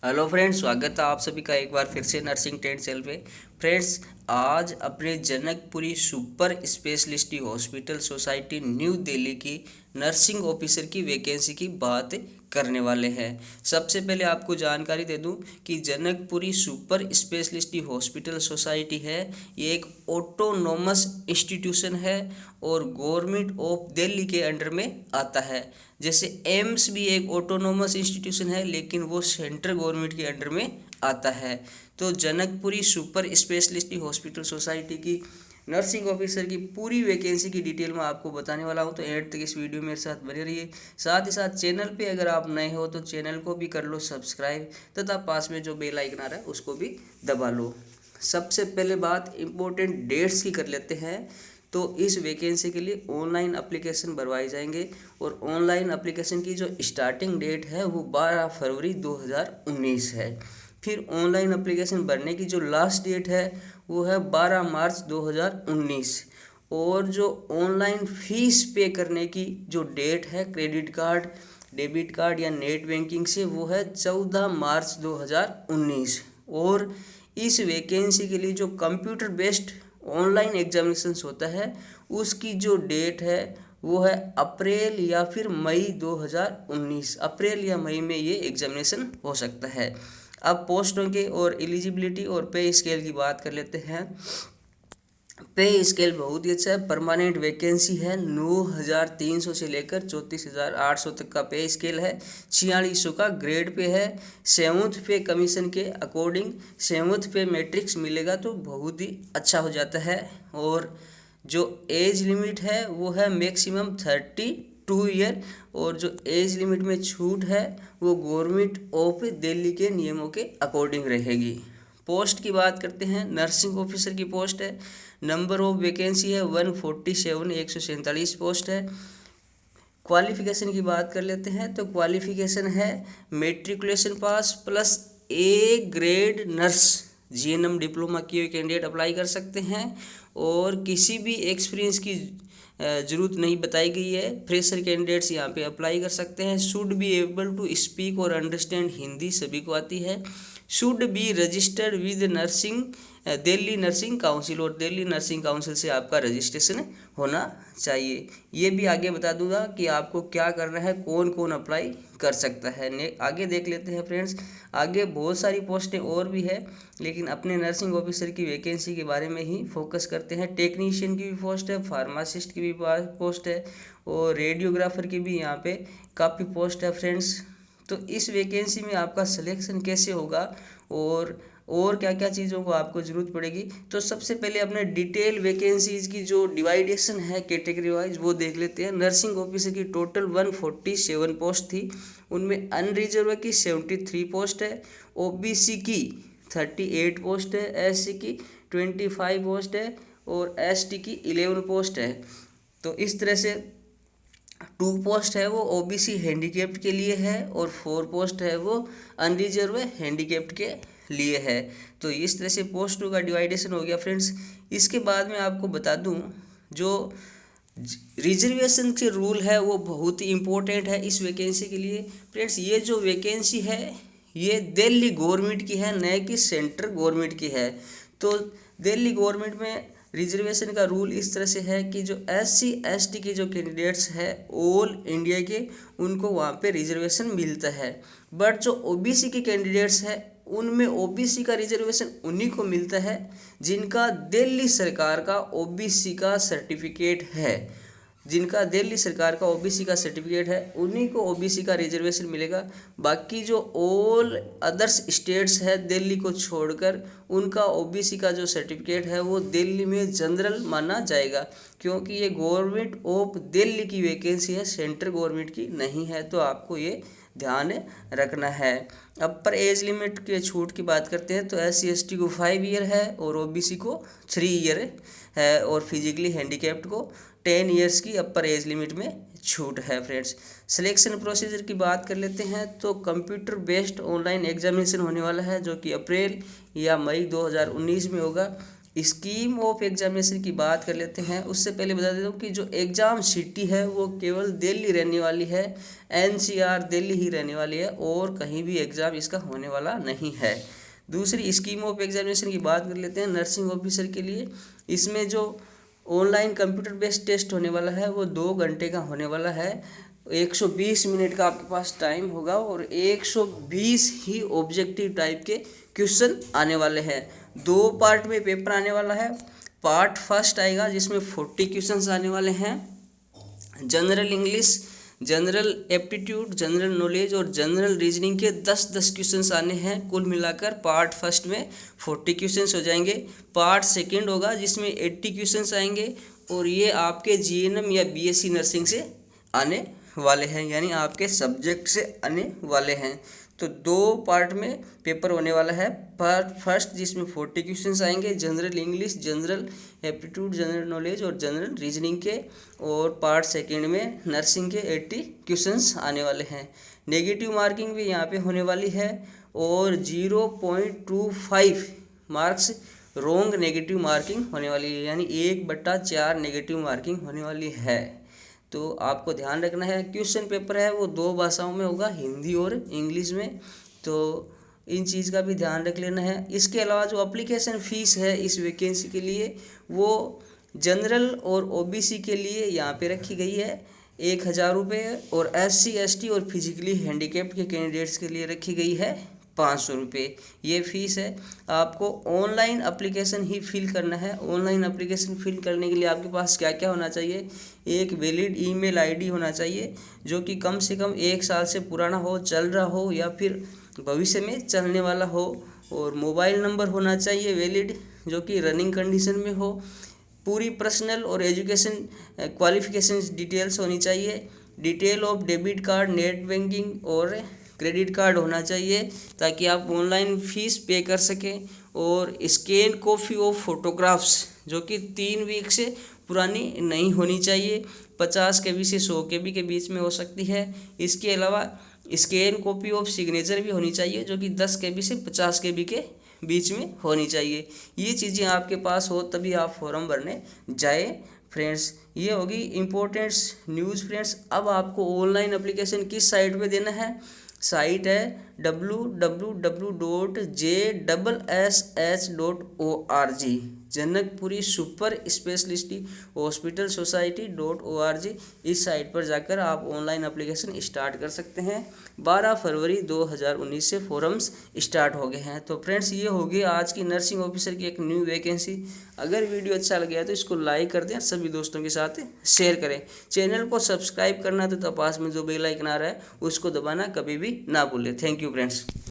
Hello friends, स्वागत है आप सभी का एक बार फिर से नर्सिंग ट्रेड चैनल पे। फ्रेंड्स, आज अपने Janakpuri super speciality hospital society new Delhi की नर्सिंग ऑफिसर की वैकेंसी की बात करने वाले हैं। सबसे पहले आपको जानकारी दे दूं कि Janakpuri super speciality hospital society है, ये एक ऑटोनोमस इंस्टीट्यूशन है और गवर्नमेंट ऑफ दिल्ली के अंडर में आता है। जैसे एम्स भी एक ऑटोनोमस इंस्टीट्यूशन है, लेकिन वो सेंट्रल गवर्नमेंट के अंडर में आता है। तो Janakpuri super speciality hospital society की नर्सिंग ऑफिसर की पूरी वैकेंसी की डिटेल में आपको बताने वाला हूं, तो एंड तक इस वीडियो मेरे साथ बने रहिए। साथ ही साथ चैनल पे अगर आप नए हो तो चैनल को भी कर लो सब्सक्राइब, तथा पास में जो बेल आइकन आ रहा है उसको भी दबा लो। सबसे पहले बात इम्पोर्टेंट डेट्स की कर लेते हैं। तो इस वैकेंसी के लिए ऑनलाइन एप्लीकेशन भरवाए जाएंगे और ऑनलाइन एप्लीकेशन की जो स्टार्टिंग डेट है वो 12 फरवरी 2019 है। फिर ऑनलाइन एप्लीकेशन भरने की जो लास्ट डेट है वो है 12 मार्च 2019। और जो ऑनलाइन फीस पे करने की जो डेट है क्रेडिट कार्ड, डेबिट कार्ड या नेट बैंकिंग से, वो है 14 मार्च 2019। और इस वैकेंसी के लिए जो कंप्यूटर बेस्ड ऑनलाइन एग्जामिनेशंस होता है उसकी जो डेट है वो है अप्रैल या फिर मई 2019। अप्रैल या मई में ये एग्जामिनेशन हो सकता है। अब पोस्टों के और एलिजिबिलिटी और पे स्केल की बात कर लेते हैं। पे स्केल बहुत ही अच्छा है। परमानेंट वैकेंसी है, 9,300 से लेकर 34,800 तक का पे स्केल है। 4600 का ग्रेड पे है। सेवन्थ पे कमीशन के अकॉर्डिंग सेवन्थ पे मैट्रिक्स मिलेगा तो बहुत ही अच्छा हो जाता है। और जो एज लिमिट है वो है मैक्सिमम 32 ईयर। और जो एज लिमिट में छूट है वो गवर्नमेंट ऑफ दिल्ली के नियमों के अकॉर्डिंग रहेगी। पोस्ट की बात करते हैं, नर्सिंग ऑफिसर की पोस्ट है। नंबर ऑफ वैकेंसी है 147, 147 पोस्ट है। क्वालिफिकेशन की बात कर लेते हैं, तो क्वालिफिकेशन है matriculation pass plus A grade nurse, GNM diploma किए हुए कैंडिडेट अप्लाई कर सकते हैं। और किसी भी एक्सपीरियंस की ज़रूरत नहीं बताई गई है। फ्रेशर कैंडिडेट्स यहाँ पे अप्लाई कर सकते हैं। Should be able to speak और अंडरस्टैंड हिंदी, सभी को आती है। Should be registered with nursing Delhi nursing council, और दिल्ली नर्सिंग काउंसिल से आपका रजिस्ट्रेशन होना चाहिए। ये भी आगे बता दूंगा कि आपको क्या करना है, कौन कौन अप्लाई कर सकता है। आगे देख लेते हैं फ्रेंड्स। आगे बहुत सारी पोस्टें और भी है, लेकिन अपने नर्सिंग ऑफिसर की वैकेंसी के बारे में ही फोकस करते हैं। टेक्नीशियन की भी पोस्ट है, फार्मासिस्ट की भी पोस्ट है और रेडियोग्राफर की भी यहाँ पे काफ़ी पोस्ट है फ्रेंड्स। तो इस वैकेंसी में आपका सिलेक्शन कैसे होगा और क्या क्या चीज़ों को आपको ज़रूरत पड़ेगी, तो सबसे पहले अपने डिटेल वैकेंसीज की जो डिवाइडेशन है कैटेगरी वाइज वो देख लेते हैं। नर्सिंग ऑफिसर की टोटल 147 पोस्ट थी, उनमें अनरिजर्व की 73 पोस्ट है, ओबीसी की 38 पोस्ट है, एससी की 25 पोस्ट है और एसटी की 11 पोस्ट है। तो इस तरह से 2 पोस्ट है वो ओबीसी हैंडीकैप्ड के लिए है और 4 पोस्ट है वो अनरिजर्व हैंडीकैप्ड के लिए है। तो इस तरह से पोस्टों का डिवाइडेशन हो गया फ्रेंड्स। इसके बाद में आपको बता दूं, जो रिजर्वेशन के रूल है वो बहुत ही इम्पोर्टेंट है इस वैकेंसी के लिए फ्रेंड्स। ये जो वैकेंसी है ये दिल्ली गवर्नमेंट की है, न कि सेंट्रल गवर्नमेंट की है। तो दिल्ली गवर्नमेंट में रिजर्वेशन का रूल इस तरह से है कि जो एससी एसटी के जो कैंडिडेट्स है ऑल इंडिया के, उनको वहाँ पे रिजर्वेशन मिलता है। बट जो ओबीसी के कैंडिडेट्स है उनमें ओबीसी का रिजर्वेशन उन्हीं को मिलता है जिनका दिल्ली सरकार का ओबीसी का सर्टिफिकेट है। जिनका दिल्ली सरकार का ओबीसी का सर्टिफिकेट है उन्हीं को ओबीसी का रिजर्वेशन मिलेगा। बाकी जो ऑल अदर्स स्टेट्स है दिल्ली को छोड़कर, उनका ओबीसी का जो सर्टिफिकेट है वो दिल्ली में जनरल माना जाएगा, क्योंकि ये गवर्नमेंट ऑफ दिल्ली की वैकेंसी है, सेंट्रल गवर्नमेंट की नहीं है। तो आपको ये ध्यान रखना है। अपर एज लिमिट के छूट की बात करते हैं, तो SC ST को 5 ईयर है और ओबीसी को 3 ईयर है और फिजिकली हैंडीकैप्ड को 10 ईयर्स की अपर एज लिमिट में छूट है फ्रेंड्स। सिलेक्शन प्रोसीजर की बात कर लेते हैं, तो कंप्यूटर बेस्ड ऑनलाइन एग्जामिनेशन होने वाला है जो कि अप्रैल या मई 2019 में होगा। स्कीम ऑफ एग्जामिनेशन की बात कर लेते हैं। उससे पहले बता देता हूँ कि जो एग्ज़ाम सिटी है वो केवल दिल्ली रहने वाली है, एनसीआर दिल्ली ही रहने वाली है, और कहीं भी एग्ज़ाम इसका होने वाला नहीं है। दूसरी स्कीम ऑफ एग्जामिनेशन की बात कर लेते हैं नर्सिंग ऑफिसर के लिए। इसमें जो ऑनलाइन कंप्यूटर बेस्ड टेस्ट होने वाला है वो 2 घंटे का होने वाला है। 120 मिनट का आपके पास टाइम होगा और 120 ही ऑब्जेक्टिव टाइप के क्वेश्चन आने वाले हैं। 2 पार्ट में पेपर आने वाला है। पार्ट फर्स्ट आएगा जिसमें 40 क्वेश्चंस आने वाले हैं। General English, general aptitude, general knowledge और जनरल रीजनिंग के 10-10 क्वेश्चंस आने हैं। कुल मिलाकर पार्ट फर्स्ट में 40 क्वेश्चंस हो जाएंगे। पार्ट सेकंड होगा जिसमें 80 क्वेश्चंस आएंगे और ये आपके जीएनएम या बीएससी नर्सिंग से आने वाले हैं, यानी आपके सब्जेक्ट से आने वाले हैं। तो 2 पार्ट में पेपर होने वाला है। पार्ट फर्स्ट जिसमें 40 क्वेश्चंस आएंगे general English, general aptitude, general knowledge और जनरल रीजनिंग के, और पार्ट सेकंड में नर्सिंग के 80 क्वेश्चंस आने वाले हैं। नेगेटिव मार्किंग भी यहाँ पे होने वाली है और 0.25 मार्क्स रोंग नेगेटिव मार्किंग होने वाली है, यानी 1/4 नेगेटिव मार्किंग होने वाली है। तो आपको ध्यान रखना है। क्वेश्चन पेपर है वो 2 भाषाओं में होगा, हिंदी और इंग्लिश में, तो इन चीज़ का भी ध्यान रख लेना है। इसके अलावा जो एप्लीकेशन फ़ीस है इस वैकेंसी के लिए वो जनरल और ओबीसी के लिए यहाँ पे रखी गई है 1000 रुपये, और SC ST और फिजिकली हैंडीकैप्ड के कैंडिडेट्स के लिए रखी गई है 500 रुपये। ये फ़ीस है। आपको ऑनलाइन एप्लीकेशन ही फिल करना है। ऑनलाइन एप्लीकेशन फिल करने के लिए आपके पास क्या क्या होना चाहिए? एक वैलिड ईमेल आईडी होना चाहिए जो कि कम से कम 1 साल से पुराना हो, चल रहा हो या फिर भविष्य में चलने वाला हो, और मोबाइल नंबर होना चाहिए वैलिड जो कि रनिंग कंडीशन में हो। पूरी पर्सनल और एजुकेशन क्वालिफिकेशन डिटेल्स होनी चाहिए। Detail of debit card, net banking और क्रेडिट कार्ड होना चाहिए ताकि आप ऑनलाइन फ़ीस पे कर सकें। और स्कैन कॉपी ऑफ फोटोग्राफ्स जो कि 3 वीक से पुरानी नहीं होनी चाहिए, 50 KB से 100 KB के बीच में हो सकती है। इसके अलावा स्कैन कॉपी ऑफ सिग्नेचर भी होनी चाहिए जो कि 10 KB से 50 KB के बीच में होनी चाहिए। ये चीज़ें आपके पास हो तभी आप फॉर्म भरने जाए फ्रेंड्स। ये होगी इम्पोर्टेंट्स न्यूज़ फ्रेंड्स। अब आपको ऑनलाइन एप्लीकेशन किस साइट पे देना है? साइट है www.jssh.org, Janakpuri super speciality hospital society dot org. इस साइट पर जाकर आप ऑनलाइन एप्लीकेशन स्टार्ट कर सकते हैं। 12 फरवरी 2019 से फॉर्म्स स्टार्ट हो गए हैं। तो फ्रेंड्स ये होगी आज की नर्सिंग ऑफिसर की एक न्यू वैकेंसी। अगर वीडियो अच्छा लगे तो इसको लाइक कर दें, सभी दोस्तों के साथ शेयर करें। चैनल को सब्सक्राइब करना तो पास में जो बेल आइकन आ रहा है उसको दबाना कभी भी ना भूलें। Thank you friends.